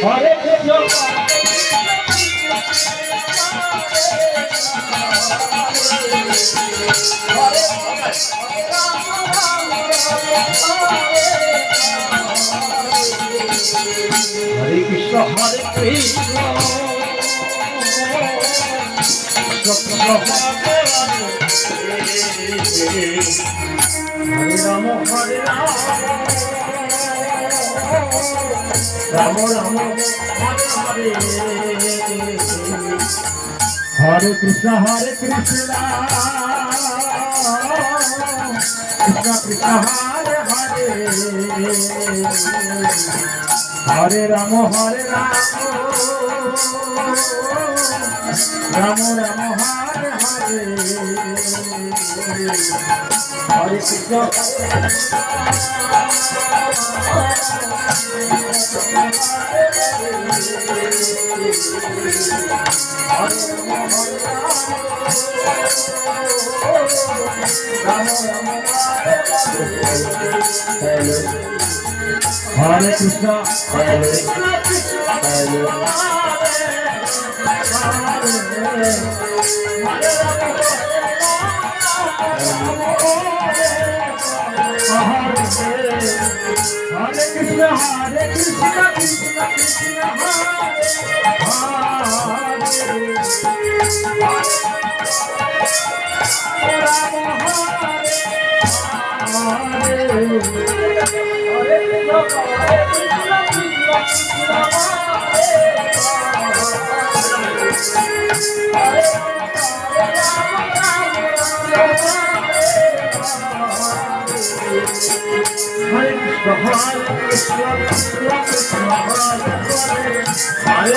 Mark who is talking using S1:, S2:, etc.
S1: Hare Krishna, Hare Krishna, Hare Rama, Hare Rama, Rama Rama, Hare Hare, Hare Krishna, Krishna Krishna, Hare Hare, Hare Rama, Hare Rama, Rama Rama, Hare Hare, Hare Krishna, Hare Krishna, Hare Krishna, Hare Hare